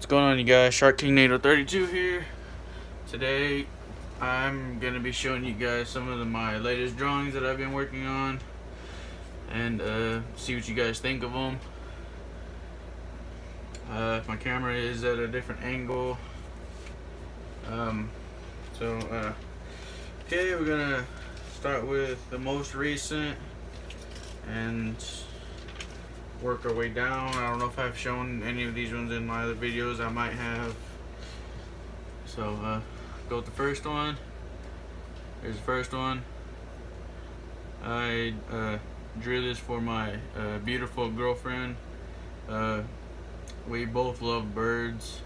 What's going on, you guys? Shark King NATO 32 here. Today I'm gonna be showing you guys some of my latest drawings that I've been working on and see what you guys think of them. My camera is at a different angle. Okay, we're gonna start with the most recent and work our way down. I don't know if I've shown any of these ones in my other videos. I might have. So go with the first one. Here's the first one. I drew this for my beautiful girlfriend. We both love birds.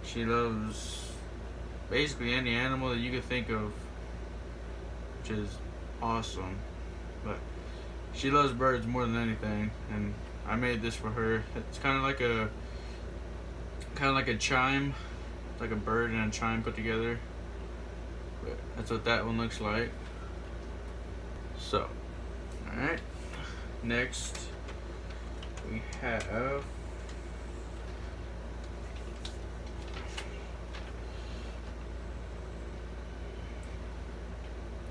She loves basically any animal that you could think of, which is awesome. But she loves birds more than anything, and I made this for her. It's kind of like a chime, like a bird and a chime put together. But that's what that one looks like. So, all right. Next, we have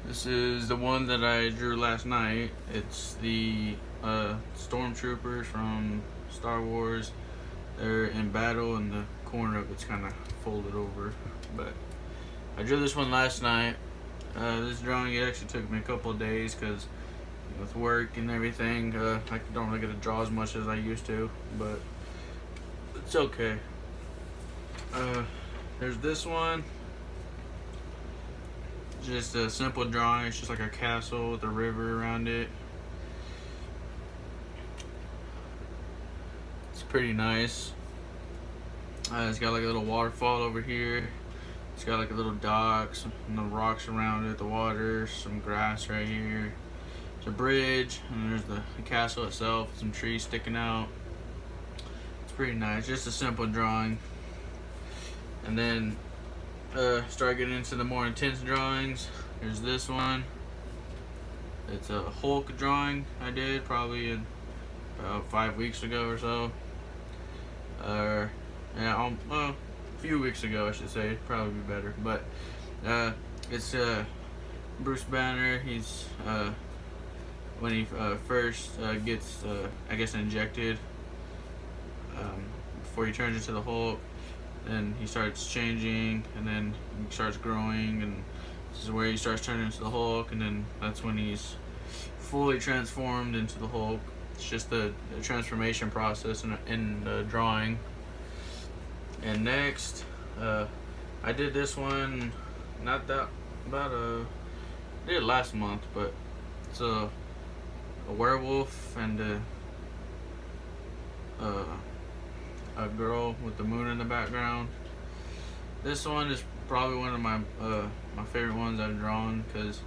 this is the one that I drew last night. It's the stormtroopers from Star Wars. They're in battle and the corner of it's kind of folded over. But I drew this one last night. This drawing, it actually took me a couple of days because with work and everything, I don't really get to draw as much as I used to, but it's okay. There's this one. Just a simple drawing. It's just like a castle with a river around it. It's pretty nice. It's got like a little waterfall over here. It's got like a little docks and the rocks around it, the water, some grass right here. There's a bridge, and there's the castle itself, some trees sticking out. It's pretty nice. Just a simple drawing. And then start getting into the more intense drawings. There's this one. It's a Hulk drawing I did probably about 5 weeks ago or so. Yeah, well, a few weeks ago I should say. Probably be better. But it's Bruce Banner. He's when he first gets I guess injected before he turns into the Hulk. And he starts changing, and then he starts growing, and this is where he starts turning into the Hulk, and then that's when he's fully transformed into the Hulk. It's just the transformation process in the drawing. And next, I did this one, I did it last month, but it's a werewolf and a girl with the moon in the background. This one is probably one of my my favorite ones I've drawn because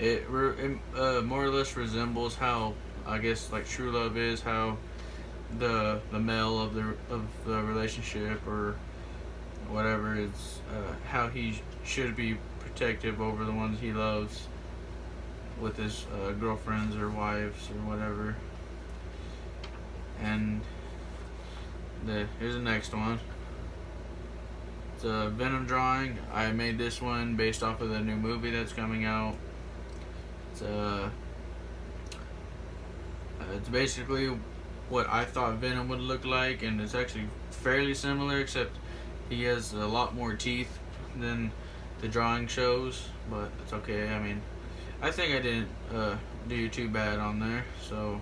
it more or less resembles how I guess like true love is, how the male of the relationship or whatever is how he should be protective over the ones he loves with his girlfriends or wives or whatever. And here's the next one. It's a Venom drawing. I made this one based off of the new movie that's coming out. It's basically what I thought Venom would look like, and it's actually fairly similar, except he has a lot more teeth than the drawing shows, but it's okay. I mean, I think I didn't do too bad on there, so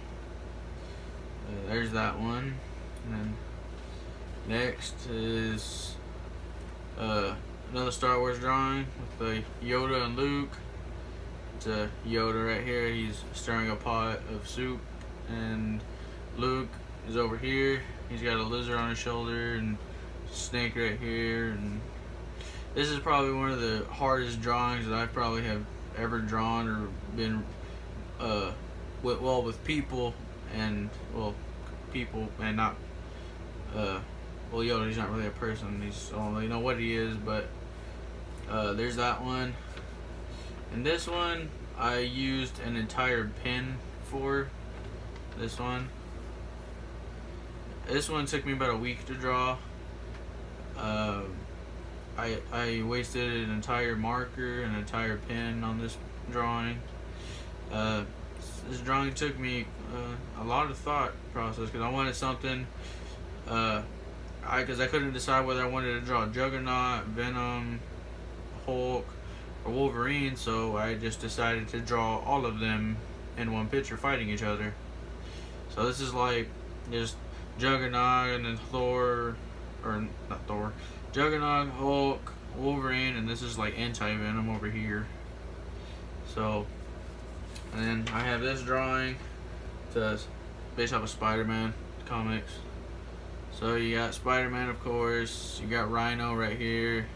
there's that one. And then next is another Star Wars drawing with Yoda and Luke. It's a Yoda right here. He's stirring a pot of soup, and Luke is over here. He's got a lizard on his shoulder and a snake right here. And this is probably one of the hardest drawings that I probably have ever drawn or been with people and not well, Yoda, he's not really a person. He's, I don't really know what he is, but there's that one. And this one, I used an entire pen for this one. This one took me about a week to draw. Uh, I wasted an entire marker, an entire pen on this drawing. Uh, this drawing took me a lot of thought process because I wanted something. Because I couldn't decide whether I wanted to draw Juggernaut, Venom, Hulk, or Wolverine, so I just decided to draw all of them in one picture fighting each other. So this is like just Juggernaut and then Thor, or not Thor, Juggernaut, Hulk, Wolverine, and this is like Anti-Venom over here. So, and then I have this drawing that's based off of Spider-Man comics. So you got Spider-Man, of course, you got Rhino right here,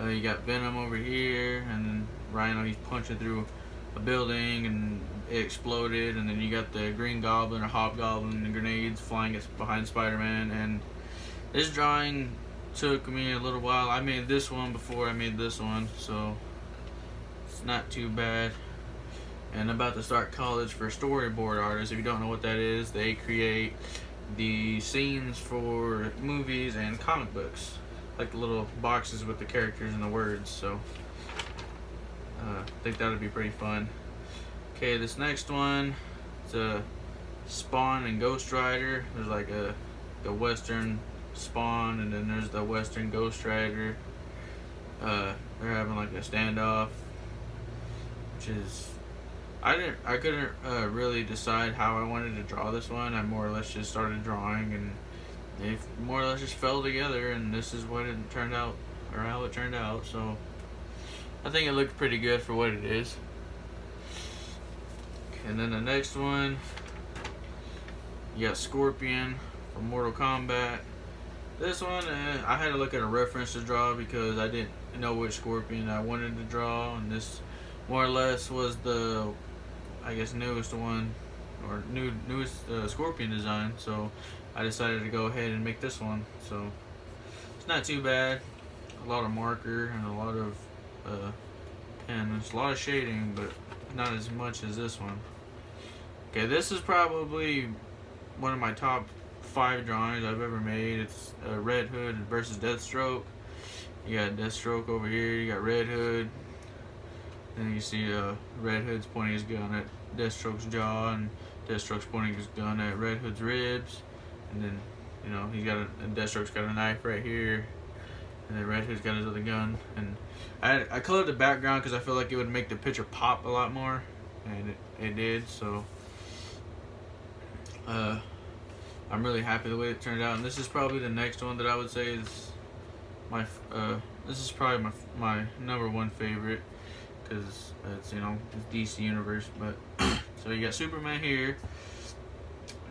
you got Venom over here, and then Rhino, he's punching through a building and it exploded, and then you got the Green Goblin or Hobgoblin and grenades flying behind Spider-Man. And this drawing took me a little while. I made this one before I made this one, so it's not too bad. And I'm about to start college for storyboard artists. If you don't know what that is, they create the scenes for movies and comic books, like the little boxes with the characters and the words. So I think that would be pretty fun. Okay, this next one, it's a Spawn and Ghost Rider. There's like the Western Spawn, and then there's the Western Ghost Rider. They're having like a standoff, which is I couldn't really decide how I wanted to draw this one. I more or less just started drawing, and they more or less just fell together, and this is what it turned out, or how it turned out. So I think it looked pretty good for what it is. And then the next one, you got Scorpion from Mortal Kombat. This one, I had to look at a reference to draw because I didn't know which Scorpion I wanted to draw, and this more or less was the, I guess, newest one, or newest Scorpion design. So I decided to go ahead and make this one. So it's not too bad. A lot of marker and a lot of pen. It's a lot of shading, but not as much as this one. Okay, this is probably one of my top 5 drawings I've ever made. It's Red Hood versus Deathstroke. You got Deathstroke over here, you got Red Hood. Then you see Red Hood's pointing his gun at Deathstroke's jaw, and Deathstroke's pointing his gun at Red Hood's ribs. And then, you know, Deathstroke's got a knife right here, and then Red Hood's got his other gun. And I colored the background because I feel like it would make the picture pop a lot more, and it did. So I'm really happy the way it turned out. And this is probably the next one that I would say is my this is probably my #1 favorite, because it's, you know, it's DC Universe. But so you got Superman here,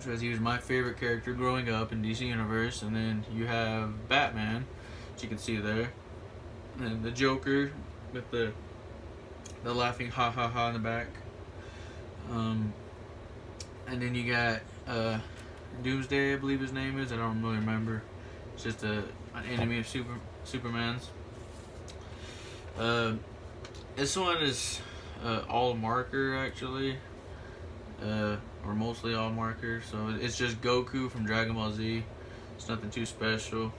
which he was my favorite character growing up in DC Universe, and then you have Batman, which you can see there, and the Joker with the laughing ha ha ha in the back, and then you got Doomsday, I believe his name is. I don't really remember. It's just an enemy of Superman's. This one is all marker, actually, or mostly all marker. So it's just Goku from Dragon Ball Z. It's nothing too special.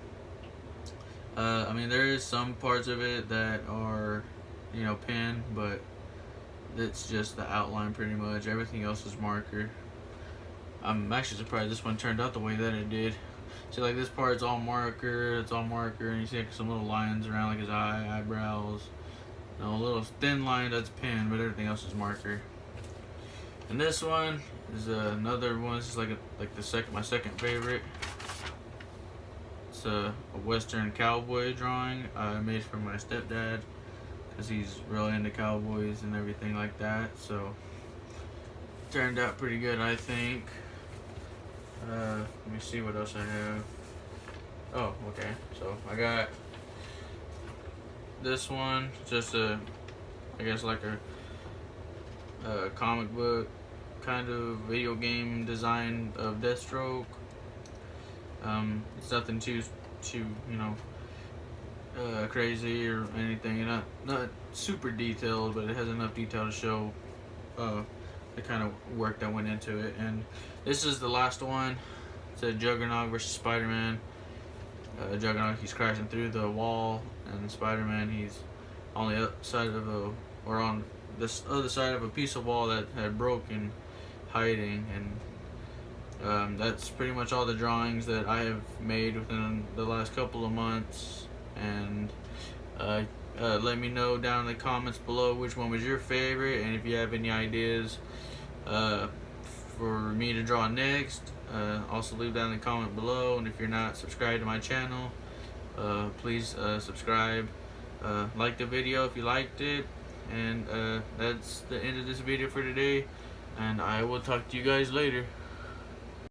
I mean, there is some parts of it that are, you know, pen, but it's just the outline pretty much. Everything else is marker. I'm actually surprised this one turned out the way that it did. See, like, this part's all marker, it's all marker, and you see like some little lines around like his eyebrows. You know, a little thin line, that's pen, but everything else is marker. And this one is another one. This is like my second favorite. It's a Western cowboy drawing I made for my stepdad, because he's really into cowboys and everything like that. So turned out pretty good, I think. Let me see what else I have. Oh, okay. So I got this one, just I guess like a comic book kind of video game design of Deathstroke. It's nothing too you know, crazy or anything. Not super detailed, but it has enough detail to show the kind of work that went into it. And this is the last one. to Juggernaut versus Spider-Man. Juggernaut, he's crashing through the wall, and Spider-Man, he's on the side of a, or on this other side of a piece of wall that had broken, hiding. And that's pretty much all the drawings that I have made within the last couple of months. And let me know down in the comments below which one was your favorite, and if you have any ideas for me to draw next. Also leave down in the comment below, and if you're not subscribed to my channel, please subscribe. Like the video if you liked it, and that's the end of this video for today, and I will talk to you guys later.